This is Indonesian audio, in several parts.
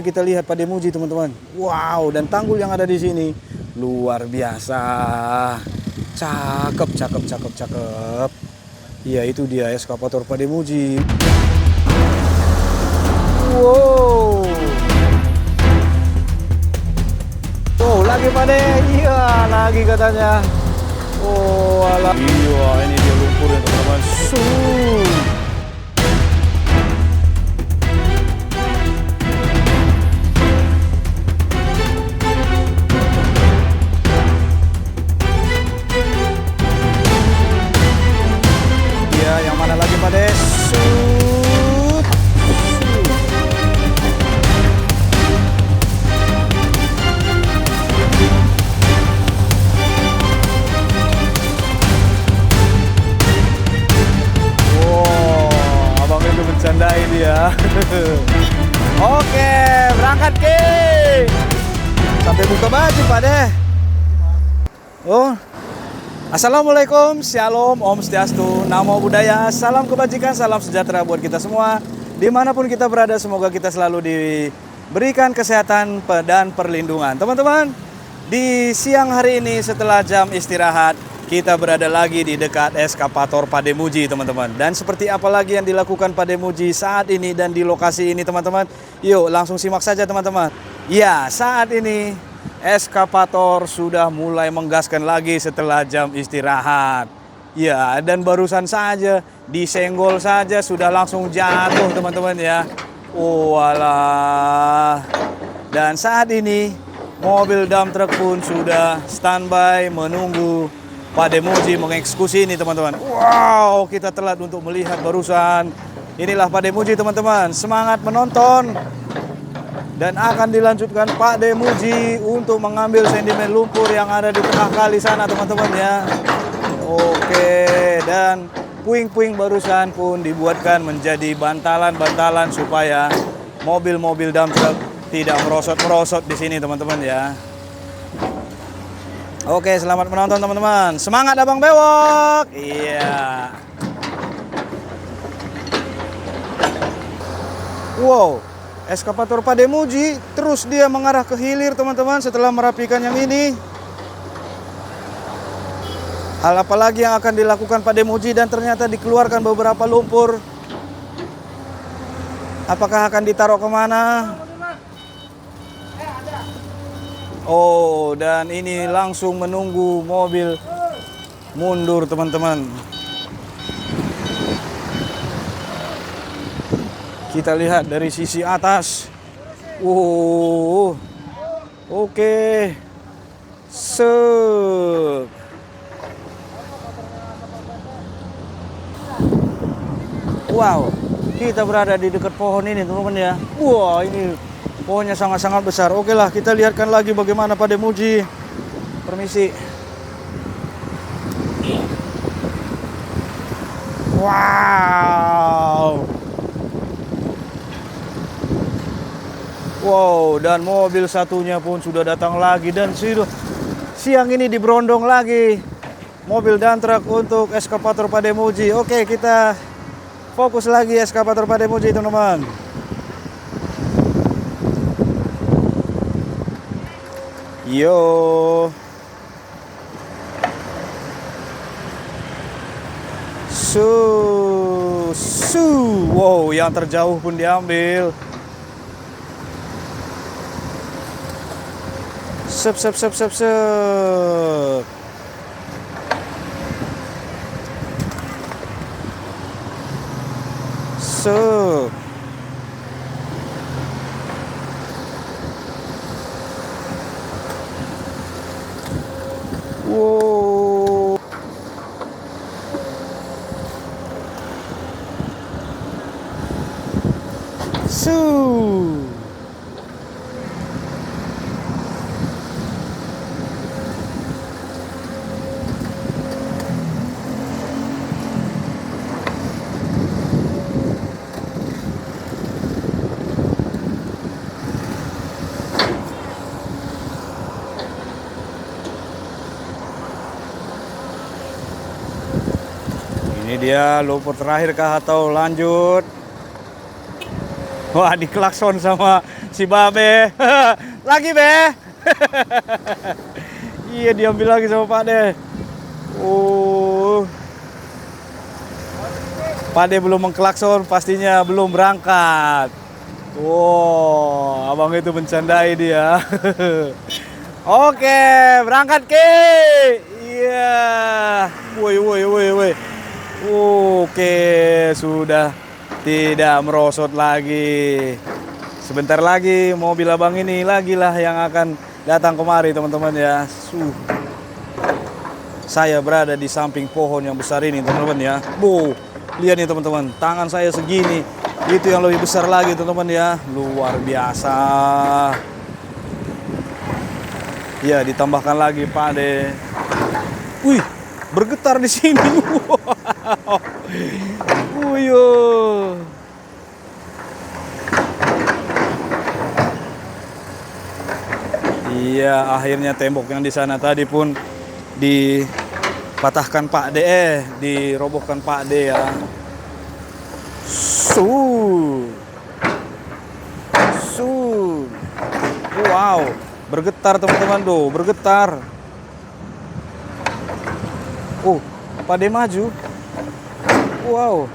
Kita lihat Pak Demuji teman-teman. Wow, dan tanggul yang ada di sini luar biasa. Cakep, cakep, cakep, cakep. Iya, itu dia eskavator Pak Demuji. Wow. Oh, lagi Pak De. Iya, lagi katanya. Oh, alah. Iya, ini dia lumpur ya teman-teman. Iya, yang mana lagi Pak De? Bercandain dia. Oke, berangkat Ki. Sampai buka baju Pak De. Oh. Assalamualaikum, Shalom, Om Swastiastu, Namo Buddhaya, salam kebajikan, salam sejahtera buat kita semua. Dimanapun kita berada, semoga kita selalu diberikan kesehatan dan perlindungan. Teman-teman, di siang hari ini setelah jam istirahat, kita berada lagi di dekat eskavator Pak Demuji teman-teman. Dan seperti apa lagi yang dilakukan Pak Demuji saat ini dan di lokasi ini teman-teman. Yuk langsung simak saja teman-teman. Ya, saat ini eskavator sudah mulai menggaskan lagi setelah jam istirahat. Ya, dan barusan saja disenggol saja sudah langsung jatuh teman-teman ya. Oh alah. Dan saat ini mobil dump truck pun sudah standby menunggu Pak Demuji mengeksekusi ini teman-teman. Wow, kita telat untuk melihat barusan. Inilah Pak Demuji teman-teman. Semangat menonton. Dan akan dilanjutkan Pak Demuji untuk mengambil sedimen lumpur yang ada di tengah kali sana teman-teman ya. Oke, dan puing-puing barusan pun dibuatkan menjadi bantalan-bantalan supaya mobil-mobil dump truck tidak merosot-merosot di sini teman-teman ya. Oke, selamat menonton teman-teman. Semangat Abang Bewok. Iya. Wow, eskavator Pak Demuji terus dia mengarah ke hilir teman-teman setelah merapikan yang ini. Hal apa lagi yang akan dilakukan Pak Demuji dan ternyata dikeluarkan beberapa lumpur. Apakah akan ditaruh kemana? Oh, dan ini langsung menunggu mobil mundur teman-teman. Kita lihat dari sisi atas. Oke. Wow, kita berada di dekat pohon ini teman-teman ya. Wah, ini pohonnya sangat-sangat besar. Oke lah, kita lihatkan lagi bagaimana Pak Demuji. Permisi. Wow. Wow, dan mobil satunya pun sudah datang lagi. Dan siang ini diberondong lagi mobil dump truck untuk eskavator Pak Demuji. Oke, kita fokus lagi eskavator Pak Demuji teman-teman. Yo. Wow, yang terjauh pun diambil. Sep. Wow. Ini dia lumpur terakhir kah atau lanjut? Wah, diklakson sama Si Babe. Lagi, Be. Iya, diambil lagi sama Pak De. Oh. Pak De belum mengklakson, pastinya belum berangkat. Wow, abang itu mencandai dia. Oke, berangkat Ki. Iya. Woi, woi, woi, woi. Oke, sudah tidak merosot lagi. Sebentar lagi mobil abang ini lagi lah yang akan datang kemari teman-teman ya. Saya berada di samping pohon yang besar ini teman-teman ya. Lihat nih teman-teman, tangan saya segini. Itu yang lebih besar lagi teman-teman ya. Luar biasa. Ya, ditambahkan lagi Pak De. Wih, bergetar di sini. Wuyuh. Iya, akhirnya tembok yang di sana tadi pun dipatahkan Pak D, dirobohkan Pak D ya. Wow, bergetar teman-teman tuh, bergetar. Pak D maju. Wow.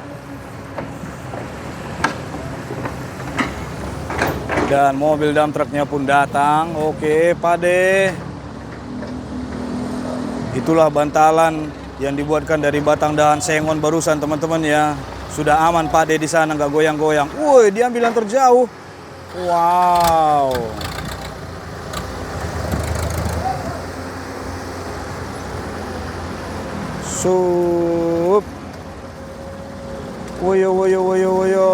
Dan mobil dump truknya pun datang. Oke, Pak De. Itulah bantalan yang dibuatkan dari batang dahan sengon barusan teman-teman ya. Sudah aman Pak De di sana, nggak goyang-goyang. Woi, diambil yang terjauh. Wow. Sup. Woyo, woyo, woyo, woyo.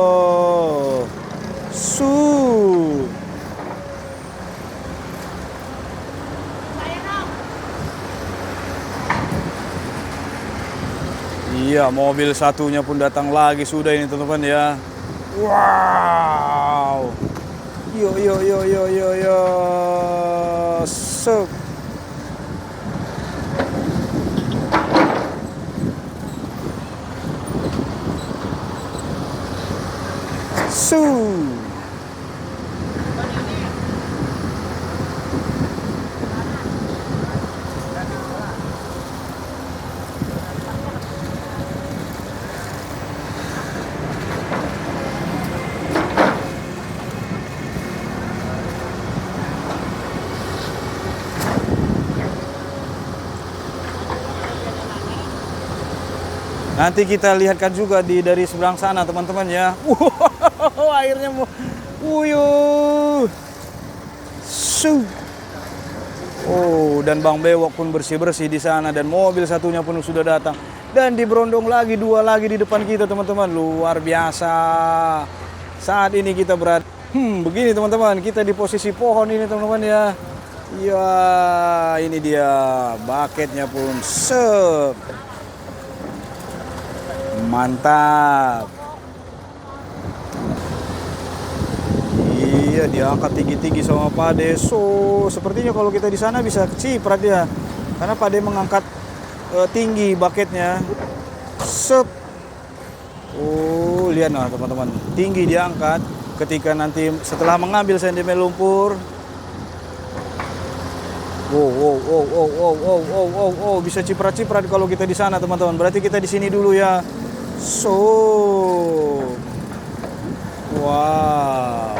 Iya, mobil satunya pun datang lagi sudah ini teman-teman ya. Wow. Yo yo yo yo yo yo. Sup. Nanti kita lihatkan juga dari seberang sana teman-teman ya. Airnya mau wuyuh. Dan Bang Bewok pun bersih-bersih di sana dan mobil satunya pun sudah datang. Dan diberondong lagi, dua lagi di depan kita teman-teman. Luar biasa. Saat ini kita berada begini teman-teman, kita di posisi pohon ini teman-teman ya. Ya, ini dia bucketnya pun mantap. Iya, diangkat tinggi-tinggi sama Pak De. Sepertinya kalau kita di sana bisa keciprat ya. Karena Pak De mengangkat tinggi bucketnya. Lihat nah teman-teman. Tinggi diangkat ketika nanti setelah mengambil sentimen lumpur. Bisa ciprat-ciprat kalau kita di sana teman-teman. Berarti kita di sini dulu ya. Wow.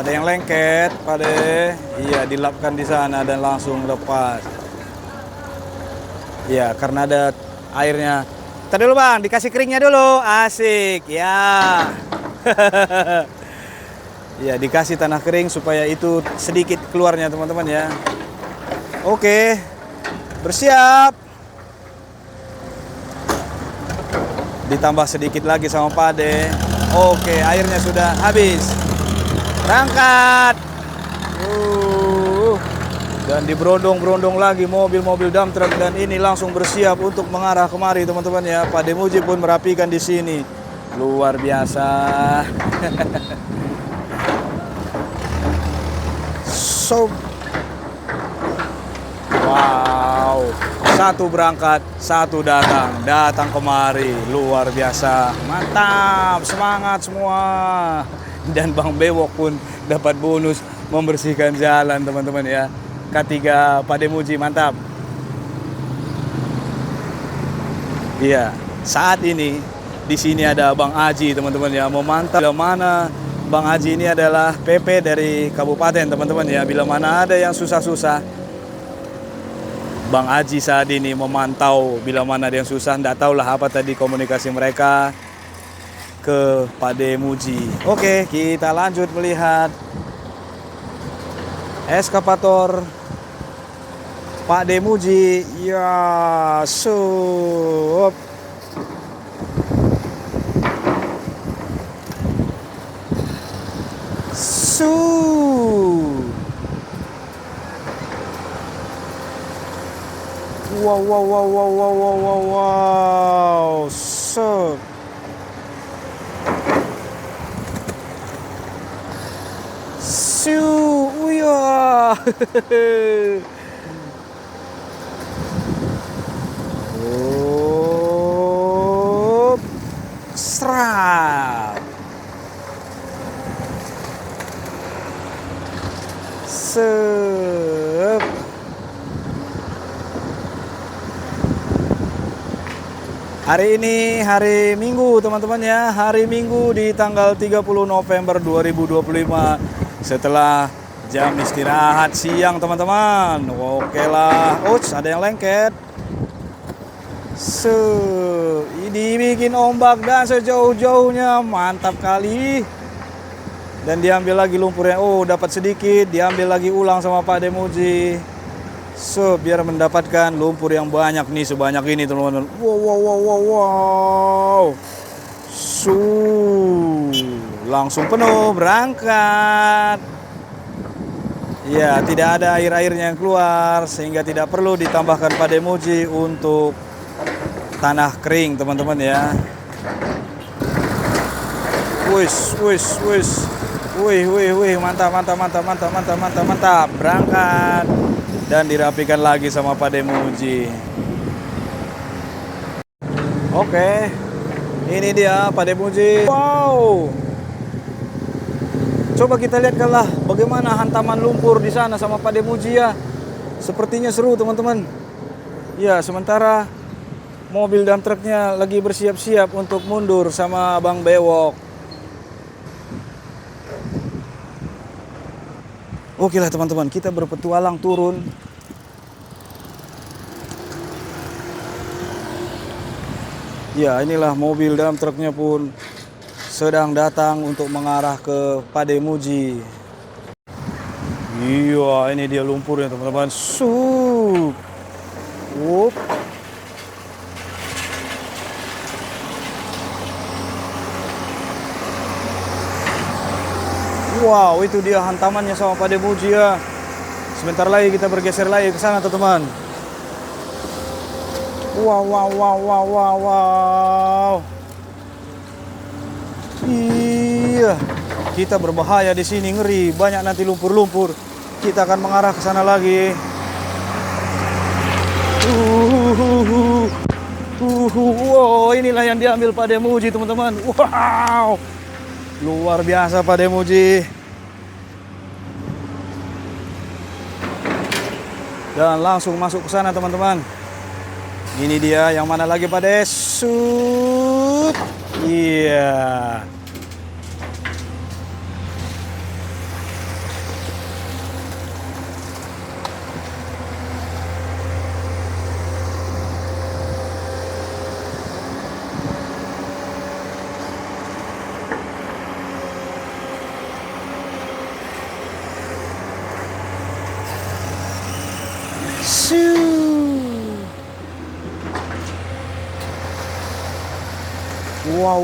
Ada yang lengket, Pak De. Iya, dilapkan di sana dan langsung lepas. Iya, karena ada airnya. Tadi dulu Bang, dikasih keringnya dulu. Asik, ya. Ya, dikasih tanah kering supaya itu sedikit keluarnya teman-teman ya. Oke, bersiap. Ditambah sedikit lagi sama Pak De. Oke, airnya sudah habis. Berangkat. Dan diberondong-berondong lagi mobil-mobil dump truck dan ini langsung bersiap untuk mengarah kemari teman-teman ya. Pak De Muji pun merapikan di sini. Luar biasa. Wow, satu berangkat, satu datang kemari, luar biasa, mantap, semangat semua. Dan Bang Bewok pun dapat bonus membersihkan jalan teman-teman ya. K3 Pademuji, mantap. Iya, saat ini di sini ada Bang Aji teman-teman ya, memantau bila mana Bang Aji ini adalah PP dari kabupaten teman-teman ya. Bila mana ada yang susah-susah, Bang Aji saat ini memantau bila mana ada yang susah. Nggak tahulah apa tadi komunikasi mereka ke Pademuji. Oke, kita lanjut melihat eskavator Pademuji. Ya, sup. Wow, wow, wow, wow, wow, wow, wow, wow, so wah. Oh, serap. Sep. Hari ini hari Minggu teman-teman ya. Hari Minggu di tanggal 30 November 2025. Setelah jam istirahat siang teman-teman. Oke lah. Uts, ada yang lengket. Ini bikin ombak dan sejauh-jauhnya. Mantap kali. Dan diambil lagi lumpurnya. Oh, dapat sedikit. Diambil lagi ulang sama Pak Demuji. Biar mendapatkan lumpur yang banyak nih, sebanyak ini teman-teman. Wow, wow, wow, wow, wow. Langsung penuh, berangkat. Ya, tidak ada air-airnya yang keluar, sehingga tidak perlu ditambahkan Pademuji untuk tanah kering teman-teman ya. Wis. Wih, mantap. Berangkat. Dan dirapikan lagi sama Pademuji. Oke, ini dia Pademuji. Wow, coba kita lihatkanlah bagaimana hantaman lumpur di sana sama Pademuji ya. Sepertinya seru teman-teman. Ya, sementara mobil dump truknya lagi bersiap-siap untuk mundur sama Bang Bewok. Oke lah teman-teman, kita berpetualang turun. Ya, inilah mobil dump truknya pun sedang datang untuk mengarah ke Pademuji. Iya, ini dia lumpurnya teman-teman. Wup. Wow, itu dia hantamannya sama Pademuji ya. Sebentar lagi kita bergeser lagi ke sana teman-teman. Wow. Iya, kita berbahaya di sini, ngeri. Banyak nanti lumpur-lumpur. Kita akan mengarah ke sana lagi. Wow, inilah yang diambil Pademuji teman-teman. Wow, luar biasa Pademuji. Dan langsung masuk ke sana teman-teman. Ini dia yang mana lagi Pade? Iya. Wow.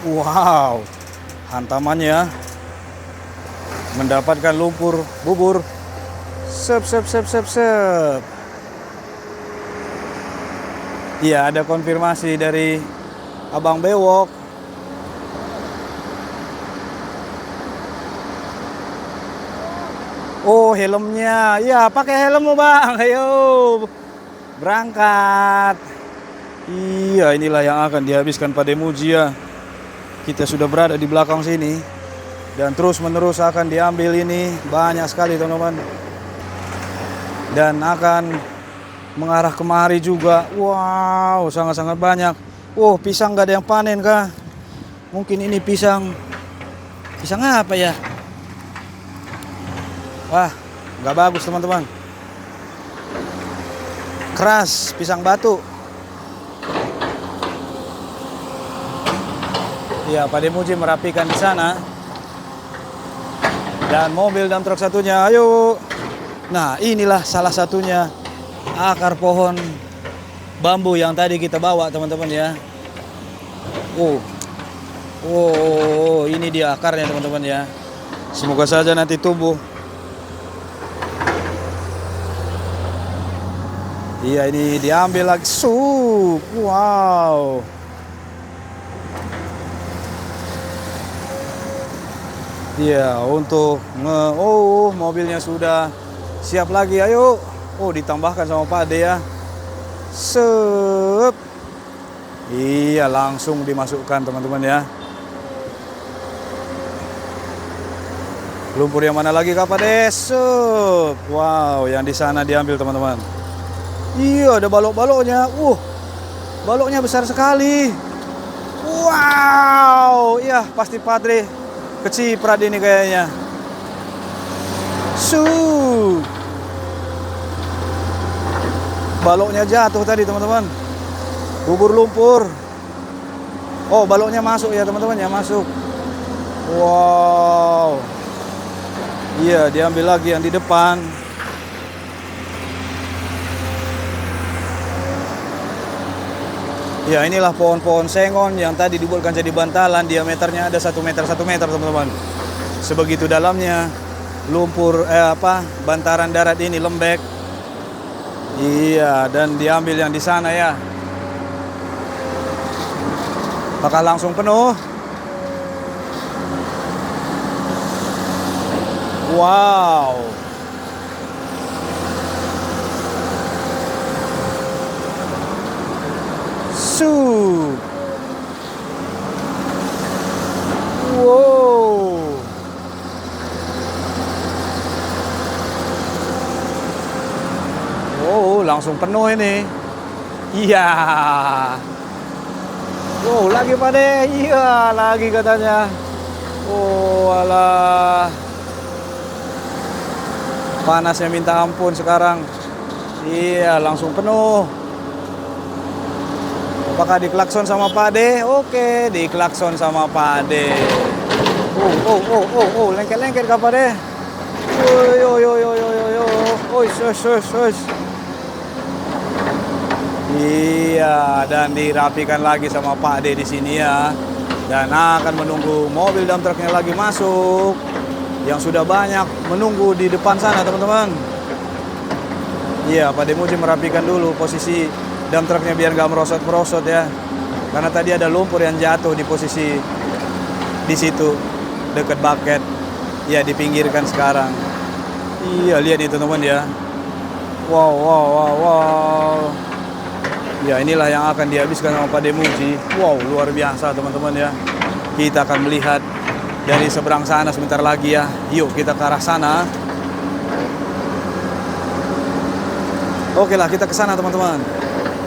Wow. Hantamannya mendapatkan lumpur bubur. Sep. Iya, ada konfirmasi dari Abang Bewok. Oh, helmnya. Ya, pakai helm lo, Bang. Ayo. Berangkat. Iya, inilah yang akan dihabiskan Pak Demuji ya. Kita sudah berada di belakang sini. Dan terus menerus akan diambil ini. Banyak sekali teman-teman. Dan akan mengarah kemari juga. Wow, sangat-sangat banyak. Oh, pisang gak ada yang panen kah? Mungkin ini pisang. Pisang apa ya? Wah, gak bagus teman-teman. Keras, pisang batu. Ya, Pak Demuji merapikan di sana. Dan mobil dan truk satunya, ayo. Nah, inilah salah satunya akar pohon bambu yang tadi kita bawa, teman-teman ya. Oh, ini dia akarnya, teman-teman ya. Semoga saja nanti tumbuh. Iya, ini diambil lagi. Wow. Iya, untuk mobilnya sudah siap lagi. Ayo. Oh, ditambahkan sama Pak Ade ya. Sep. Iya, langsung dimasukkan teman-teman ya. Lumpur yang mana lagi Kak Pak Ade? Sep. Wow, yang di sana diambil teman-teman. Iya, ada balok-baloknya. Baloknya besar sekali. Wow, iya pasti Padre keciprat ini kayaknya. Baloknya jatuh tadi teman-teman. Bubur lumpur. Oh, baloknya masuk ya teman-teman ya, masuk. Wow. Iya, diambil lagi yang di depan. Ya, inilah pohon-pohon sengon yang tadi dibuatkan jadi bantalan. Diameternya ada 1 meter teman-teman. Sebegitu dalamnya lumpur bantaran darat ini lembek. Iya, dan diambil yang di sana ya. Bakal langsung penuh. Wow. Wow. Oh, langsung penuh ini. Iya. Wow, lagi Pak De. Iya, lagi katanya. Oh, alah. Panasnya minta ampun sekarang. Iya, langsung penuh. Apakah diklakson sama Pak De? Oke, diklakson sama Pak De. Lengket-lengket Kak Pak De. Iya, dan dirapikan lagi sama Pak De di sini ya. Dan akan menunggu mobil dump truknya lagi masuk. Yang sudah banyak menunggu di depan sana, teman-teman. Iya, Pak Demuji merapikan dulu posisi dump truknya biar nggak merosot-merosot ya. Karena tadi ada lumpur yang jatuh di posisi di situ dekat bucket. Ya, dipinggirkan sekarang. Iya, lihat itu teman-teman ya. Wow. Ya, inilah yang akan dihabiskan sama Pak Demuji. Wow, luar biasa teman-teman ya. Kita akan melihat dari seberang sana sebentar lagi ya. Yuk kita ke arah sana. Oke lah, kita ke sana teman-teman.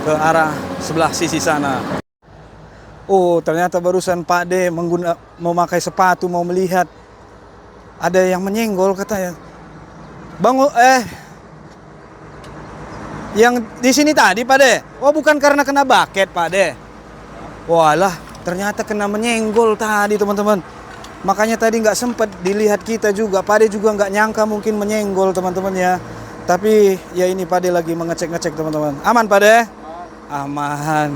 Ke arah sebelah sisi sana. Oh, ternyata barusan Pak D memakai sepatu mau melihat. Ada yang menyenggol katanya. Yang di sini tadi Pak De. Oh, bukan karena kena bucket Pak De. Walah, ternyata kena menyenggol tadi teman-teman. Makanya tadi nggak sempat dilihat kita juga. Pak De juga nggak nyangka mungkin menyenggol teman-teman ya. Tapi ya ini Pak De lagi mengecek-ngecek teman-teman. Aman Pak De? Aman.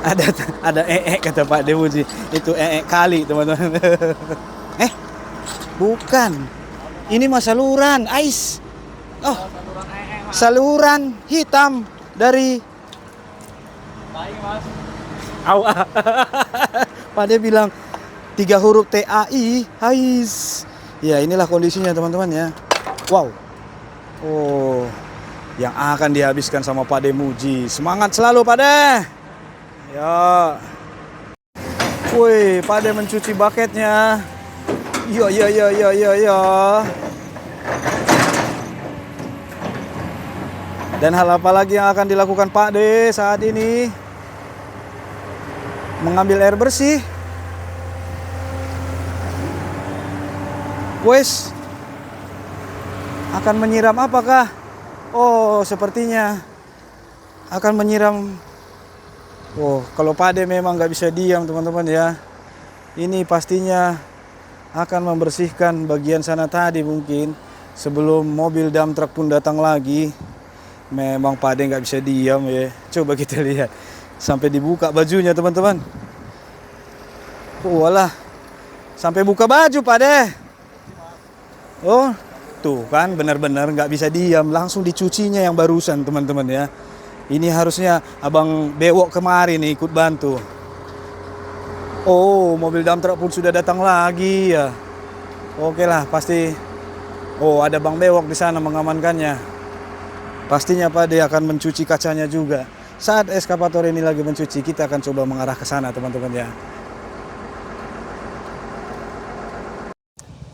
Ada kata Pak Demuji. Itu kali teman-teman. Bukan. Ini mah saluran, ais. Oh, saluran hitam dari Awa. Pak De bilang 3 huruf TAI, hais. Ya inilah kondisinya teman-teman ya. Wow. Oh, yang akan dihabiskan sama Pak De Muji. Semangat selalu Pak De. Ya. Woi, Pak De mencuci bucketnya. Iya, iya, iya, iya, iya, iya. Dan hal apa lagi yang akan dilakukan Pak De saat ini? Mengambil air bersih. Wes, akan menyiram apakah? Oh, sepertinya akan menyiram. Oh, kalau Pak De memang nggak bisa diam teman-teman ya. Ini pastinya akan membersihkan bagian sana tadi mungkin sebelum mobil dump truck pun datang lagi. Memang Pak De nggak bisa diam ya. Coba kita lihat. Sampai dibuka bajunya teman-teman. Oh, walah. Sampai buka baju Pak De. Oh, tuh kan benar-benar nggak bisa diam, langsung dicucinya yang barusan teman-teman ya. Ini harusnya abang bewok kemarin nih ikut bantu. Oh, mobil dump truck pun sudah datang lagi ya. Oke lah, pasti. Oh, ada bang bewok di sana mengamankannya. Pastinya Pak De akan mencuci kacanya juga. Saat eskavator ini lagi mencuci, kita akan coba mengarah ke sana teman-teman ya.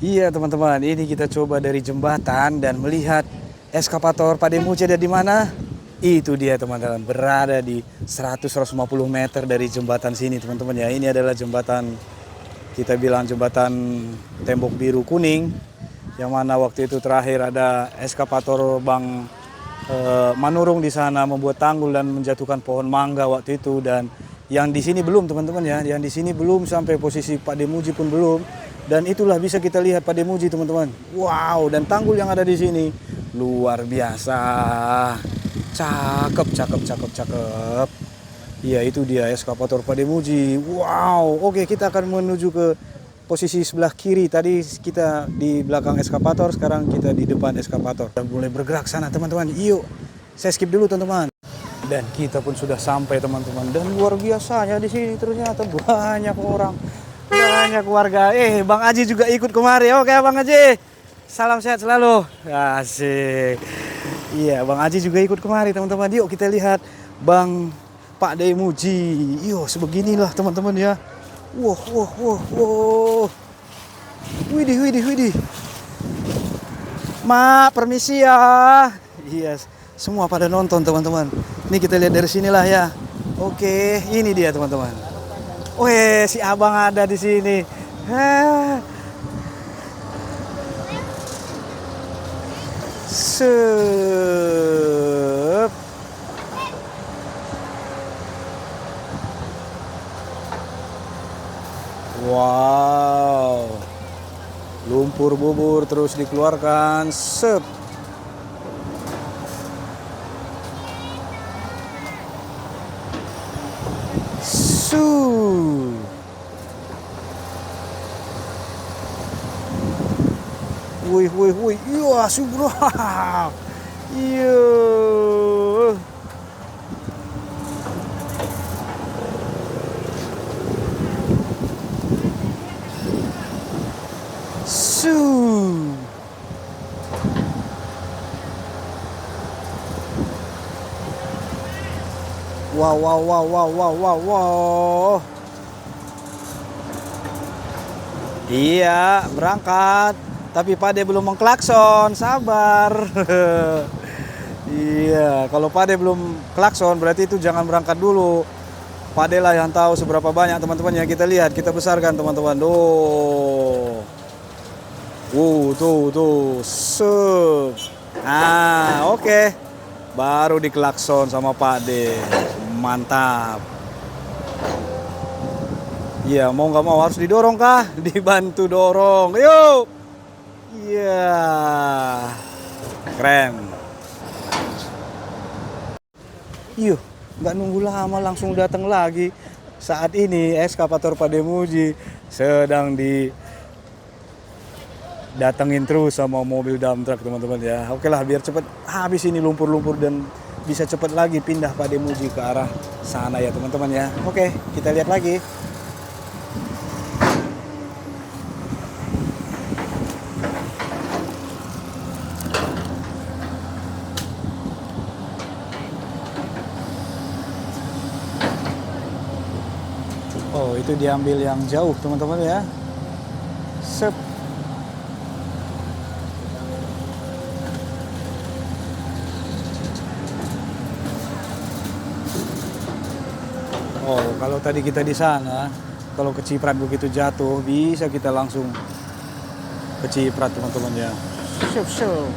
Iya teman-teman, ini kita coba dari jembatan dan melihat eskavator Pak De Muji ada di mana. Itu dia teman-teman, berada di 100-150 meter dari jembatan sini teman-teman ya. Ini adalah jembatan, kita bilang jembatan tembok biru kuning. Yang mana waktu itu terakhir ada eskavator Bang Manurung di sana membuat tanggul dan menjatuhkan pohon mangga waktu itu. Dan yang di sini belum teman-teman ya, yang di sini belum sampai posisi Pak De Muji pun belum. Dan itulah bisa kita lihat Pak De Muji teman-teman. Wow, dan tanggul yang ada di sini luar biasa. Cakep, cakep, cakep, cakep. Iya, itu dia eskavator Pak De Muji. Wow, oke kita akan menuju ke posisi sebelah kiri. Tadi kita di belakang eskavator, sekarang kita di depan eskavator. Kita mulai bergerak sana teman-teman. Yuk, saya skip dulu teman-teman. Dan kita pun sudah sampai teman-teman. Dan luar biasanya di sini ternyata banyak orang. Banyak warga. Bang Aji juga ikut kemari. Oke Bang Aji. Salam sehat selalu. Asik. Iya, Bang Aji juga ikut kemari teman-teman. Yuk kita lihat Bang Pak De Muji. Yuk sebeginilah teman-teman ya. Wah, wah, wah, wah. Widih, widih, widih. Ma, permisi ya. Iya, semua pada nonton teman-teman. Ini kita lihat dari sinilah ya. Oke, ini dia teman-teman. Weh, si abang ada di sini. Sep. Wow. Lumpur bubur terus dikeluarkan. Sep. Wih, wih, wih, iya, subhanallah, iya, wow, wow, wow, wow, wow, wow, wow. Iya, berangkat. Tapi Pak De belum mengklakson, sabar. Iya, kalau Pak De belum klakson berarti itu jangan berangkat dulu. Pak De lah yang tahu seberapa banyak teman-teman yang kita lihat, kita besarkan teman-teman. Tuh. Tuh. Sup. Nah, oke. Baru diklakson sama Pak De. Mantap. Iya, mau nggak mau harus didorong kah? Dibantu dorong. Yuk. Iya, keren. Yuk, nggak nunggu lama langsung datang lagi. Saat ini eskavator Pak De Muji sedang didatengin terus sama mobil dump truck teman-teman ya. Oke lah, biar cepat habis ini lumpur-lumpur dan bisa cepat lagi pindah Pak Demuji ke arah sana ya teman-teman ya. Oke, kita lihat lagi. Oh, itu diambil yang jauh teman-teman ya. Sep. Oh, kalau tadi kita di sana, kalau keciprat begitu jatuh, bisa kita langsung keciprat teman-teman ya. Sep, sep.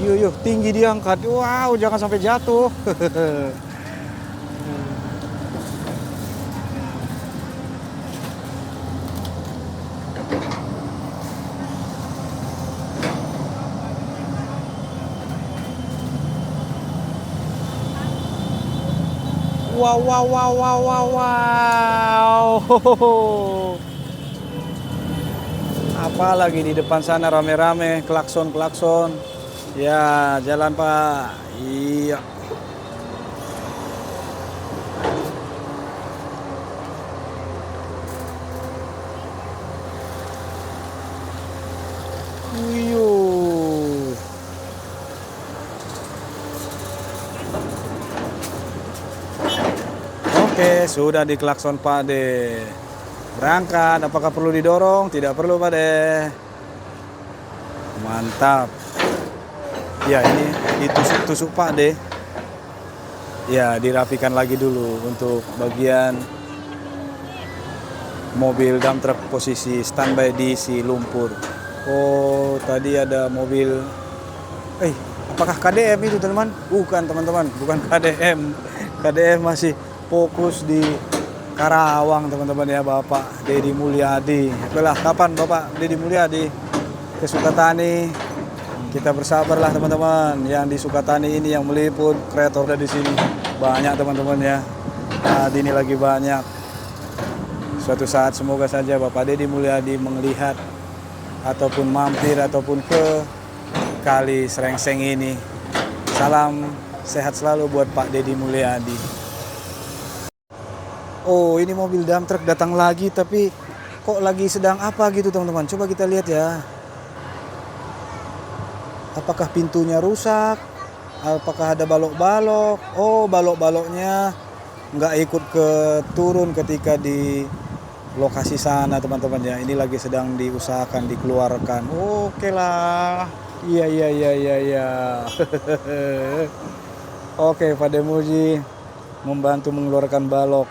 Yuk, yuk, tinggi diangkat. Wow, jangan sampai jatuh. Wow, wow, wow, wow, wow, wow. Apalagi di depan sana rame-rame, klakson-klakson. Ya, jalan Pak. Iya. Wiyuh. Oke, sudah di klakson Pak De. Berangkat, apakah perlu didorong? Tidak perlu Pak De. Mantap. Ya, ini ditusuk-tusuk Pak De. Ya, dirapikan lagi dulu untuk bagian mobil dump truck posisi standby di si lumpur. Oh, tadi ada mobil. Apakah KDM itu teman-teman? Bukan teman-teman, bukan KDM. KDM masih fokus di Karawang teman-teman ya, Bapak Dedi Mulyadi. Belah kapan Bapak Dedi Mulyadi ke Sukatani? Kita bersabarlah teman-teman. Yang di Sukatani ini yang meliput kreator dari sini banyak teman-teman ya. Nah, ini lagi banyak. Suatu saat semoga saja Bapak Dedi Mulyadi melihat ataupun mampir ataupun ke Kali Serengseng ini. Salam sehat selalu buat Pak Dedi Mulyadi. Oh, ini mobil dump truck datang lagi, tapi kok lagi sedang apa gitu teman-teman. Coba kita lihat ya. Apakah pintunya rusak? Apakah ada balok-balok? Oh, balok-baloknya nggak ikut turun ketika di lokasi sana teman-teman ya. Ini lagi sedang diusahakan dikeluarkan. Oke lah. Iya. Oke, Pak Demuji membantu mengeluarkan balok.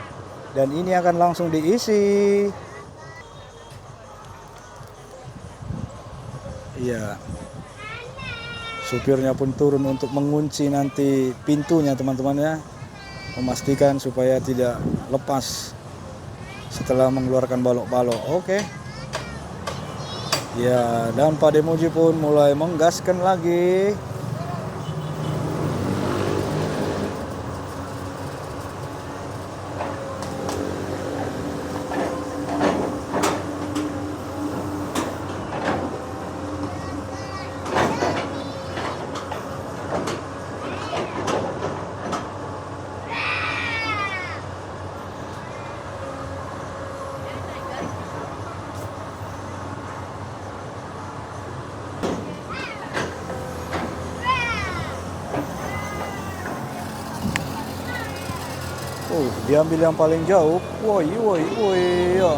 Dan ini akan langsung diisi. Iya. Supirnya pun turun untuk mengunci nanti pintunya teman-teman ya. Memastikan supaya tidak lepas setelah mengeluarkan balok-balok. Oke. Ya, dan Pak Demuji pun mulai menggaskan lagi. Oh, diambil yang paling jauh. Woi ya.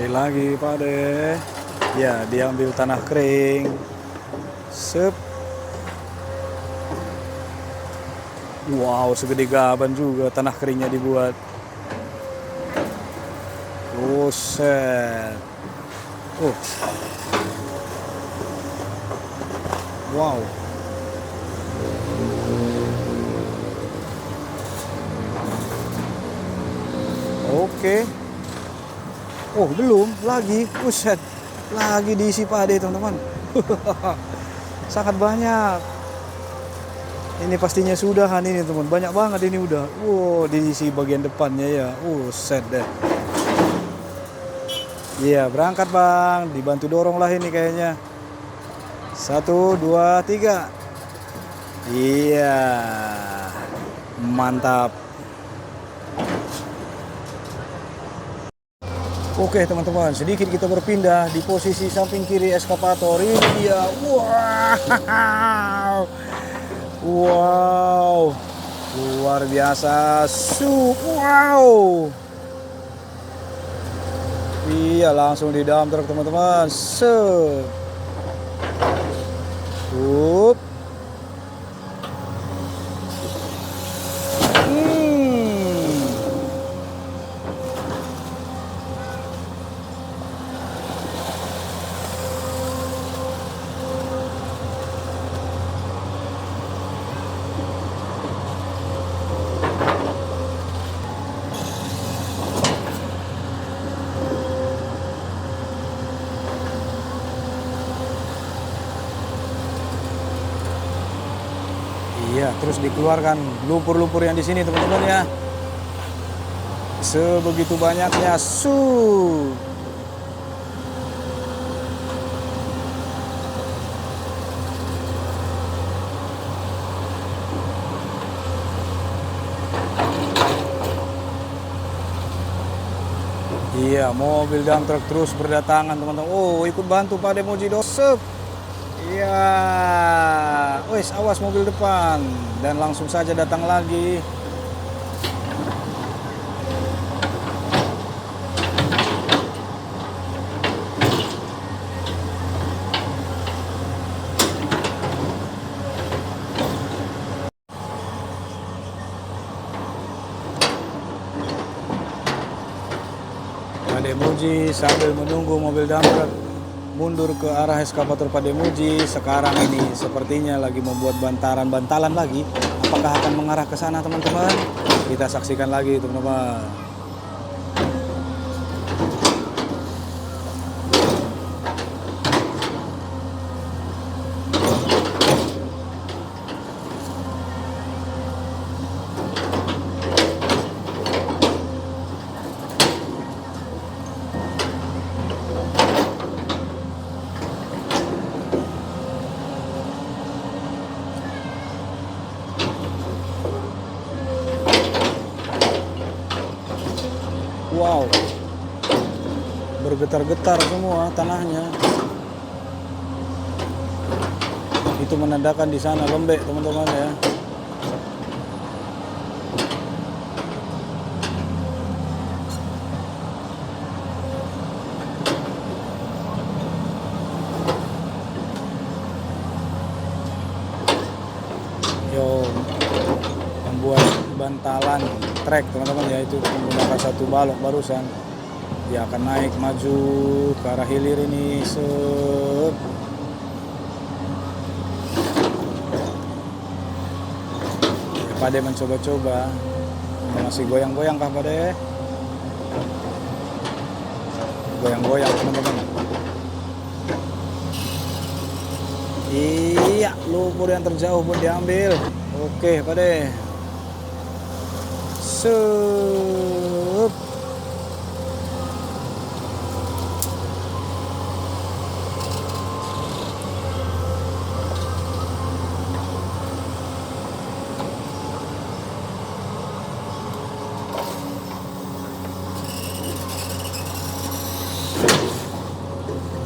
Sekali lagi Pak De. Ya, diambil tanah kering. Sep. Wow, segede gaban juga tanah keringnya dibuat. Buset. Oh. Wow. Oke. Oh, belum, lagi. Buset. Lagi diisi Pak De, teman-teman. Sangat banyak. Ini pastinya sudahan ini, teman. Banyak banget ini udah. Wow, diisi bagian depannya ya. Buset deh. Iya, berangkat Bang. Dibantu dorong lah ini kayaknya. 1, 2, 3. Iya. Mantap. Oke teman-teman, sedikit kita berpindah di posisi samping kiri eskavator. Ini dia. Wow. Wow. Luar biasa. Wow. Iya, langsung di dump truck teman-teman. Up. Iya, terus dikeluarkan lumpur-lumpur yang di sini teman-teman ya. Sebegitu banyaknya. Iya, mobil dump truck terus berdatangan teman-teman. Oh, ikut bantu Pak De Moji Dosep. Iya, wes awas mobil depan, dan langsung saja datang lagi. Pak De Moji sambil menunggu mobil dump truck mundur ke arah eskavator Pak De Moji. Sekarang ini sepertinya lagi membuat bantalan lagi. Apakah akan mengarah ke sana teman-teman? Kita saksikan lagi teman-teman. Wow, bergetar-getar semua tanahnya. Itu menandakan di sana lembek teman-teman ya. Yo, membuat bantalan trek teman-teman ya, itu menggunakan satu balok barusan. Dia akan naik maju ke arah hilir ini. Pak De mencoba-coba. Masih goyang-goyang kah Pak De? Goyang-goyang teman-teman. Iya, lumpur yang terjauh pun diambil. Oke Pak De.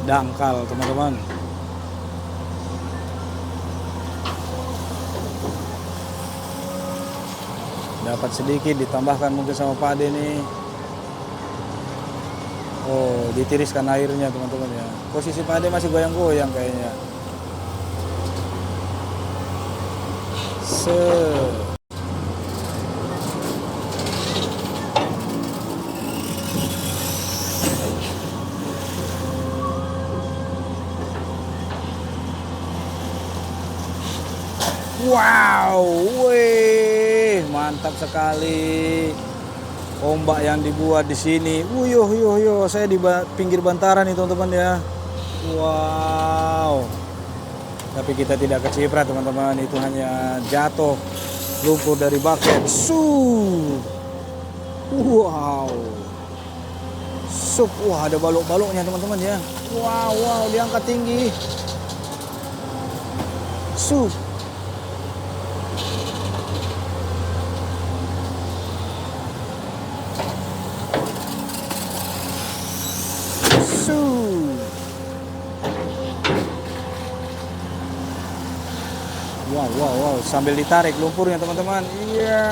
Dangkal teman-teman. Dapat sedikit ditambahkan mungkin sama Pak De nih. Oh, ditiriskan airnya teman-teman ya. Posisi Pade masih goyang-goyang kayaknya. Wow, wih, mantap sekali. Ombak yang dibuat di sini. Yo yo yo, saya di pinggir bantaran nih teman-teman ya. Wow. Tapi kita tidak keciprat teman-teman, itu hanya jatuh lumpur dari bucket. Wow. Wah, ada balok-baloknya teman-teman ya. Wow, wow, diangkat tinggi. Wow, wow, wow, sambil ditarik lumpurnya teman-teman. Iya.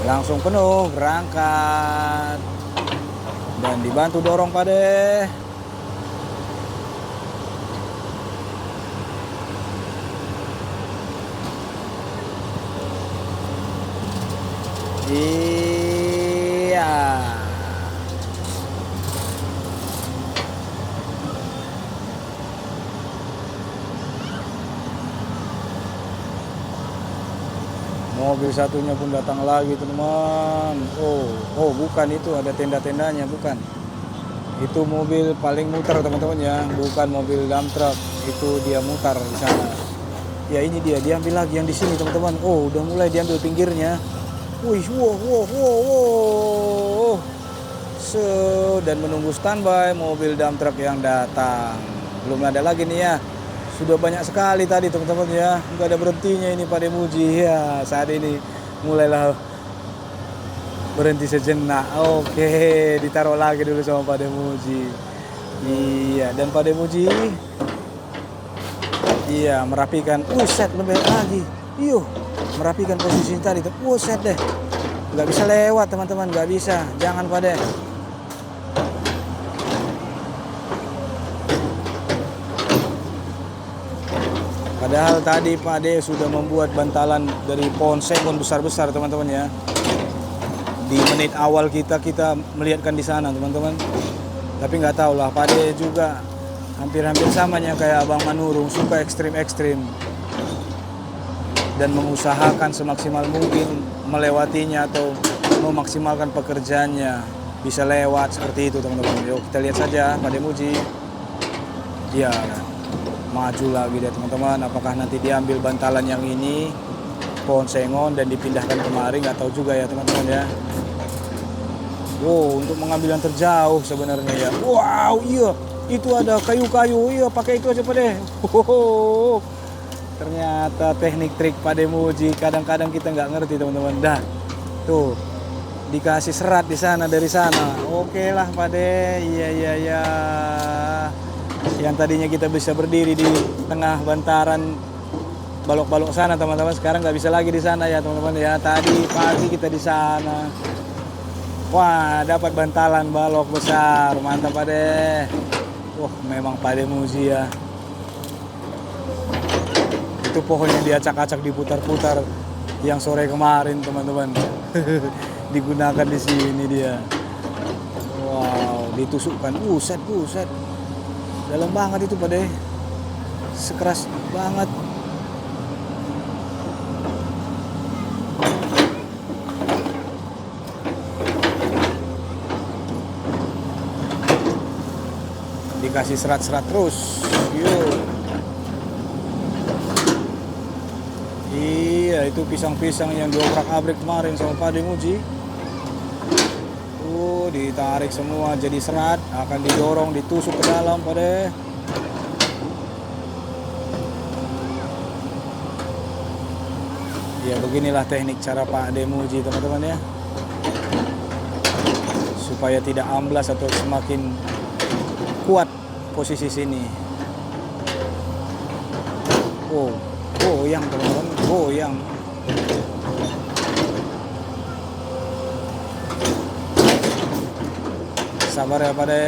Langsung penuh, berangkat dan dibantu dorong Pade. Iya. Mobil satunya pun datang lagi teman. Oh bukan, itu ada tenda-tendanya, bukan. Itu mobil paling muter teman-teman ya, bukan mobil dump truck. Itu dia mutar di sana. Ya ini dia ambil lagi yang di sini teman-teman. Oh, udah mulai diambil pinggirnya. Wih, wow. Dan menunggu standby mobil dump truck yang datang. Belum ada lagi nih ya. Sudah banyak sekali tadi teman-teman ya, nggak ada berhentinya ini Pade Muji ya. Saat ini mulailah berhenti sejenak. Oke, ditaruh lagi dulu sama Pade Muji. Iya, dan Pade Muji iya merapikan. Set lebih lagi. Merapikan posisi tadi. Set deh. Nggak bisa lewat teman-teman, nggak bisa. Jangan Pade. Padahal tadi Pade sudah membuat bantalan dari pohon sengon besar-besar teman-teman ya. Di menit awal kita melihatkan di sana teman-teman. Tapi nggak tahu lah, Pade juga hampir-hampir samanya kayak Abang Manurung, suka ekstrim-ekstrim dan mengusahakan semaksimal mungkin melewatinya atau memaksimalkan pekerjaannya bisa lewat seperti itu teman-teman. Yuk kita lihat saja Pade Muji. Ya, maju lagi deh teman-teman. Apakah nanti diambil bantalan yang ini pohon sengon dan dipindahkan kemari, nggak tahu juga ya teman-teman ya. Wow, untuk mengambil yang terjauh sebenarnya ya. Wow, iya, itu ada kayu-kayu. Iya, pakai itu aja Pade. Ternyata teknik trik Pade Muji kadang-kadang kita nggak ngerti teman-teman. Dah, tuh dikasih serat di sana dari sana. Oke lah Pade. Iya. Yang tadinya kita bisa berdiri di tengah bantaran balok-balok sana teman-teman, sekarang nggak bisa lagi di sana ya teman-teman ya. Tadi pagi kita di sana. Wah, dapat bantalan balok besar, mantap Pade. Wah, memang Pade Muji ya. Itu pohon yang diacak-acak diputar-putar yang sore kemarin teman-teman. Digunakan di sini dia. Wow, ditusukkan. Buset. Dalam banget itu Pade. Sekeras banget. Dikasih serat-serat terus. Iya, itu pisang-pisang yang diobrak-abrik kemarin sama Pade Muji. Ditarik semua jadi serat, akan didorong, ditusuk ke dalam Pade. Ya beginilah teknik cara Pak De Muji teman-teman ya, supaya tidak amblas atau semakin kuat posisi sini. Goyang teman-teman, goyang. Sabar ya Pak De.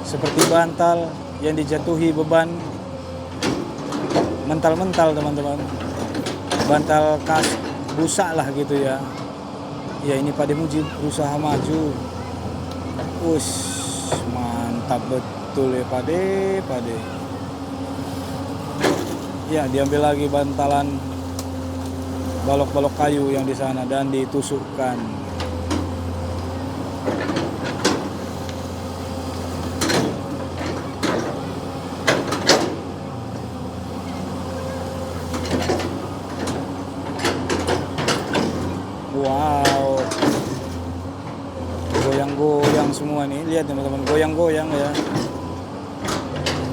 Seperti bantal yang dijatuhi beban mental-mental teman-teman, bantal kas busa lah gitu ya. Ya ini Pak De Muji berusaha maju. Mantap betul ya Pak De. Ya diambil lagi bantalan balok-balok kayu yang di sana dan ditusukkan. Wow, goyang-goyang semua nih, lihat teman-teman, goyang-goyang ya,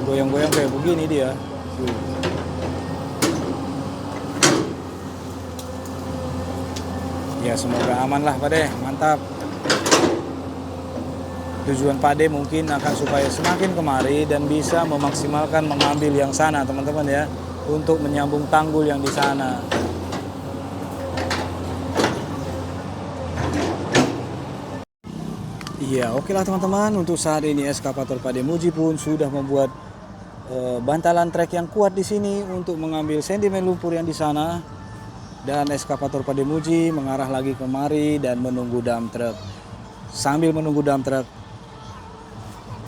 goyang-goyang kayak begini dia. Ya semoga aman lah Pak De, mantap. Tujuan Pak De mungkin akan supaya semakin kemari dan bisa memaksimalkan mengambil yang sana teman-teman ya, untuk menyambung tanggul yang di sana. Iya, oke lah teman-teman, untuk saat ini eskavator Pak De Muji pun sudah membuat bantalan trek yang kuat di sini untuk mengambil sedimen lumpur yang di sana. Dan eskavator Pak De Muji mengarah lagi kemari dan menunggu dump truck. Sambil menunggu dump truck,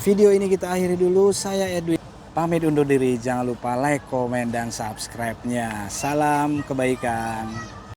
video ini kita akhiri dulu. Saya Edwin pamit undur diri. Jangan lupa like, komen, dan subscribe-nya. Salam kebaikan.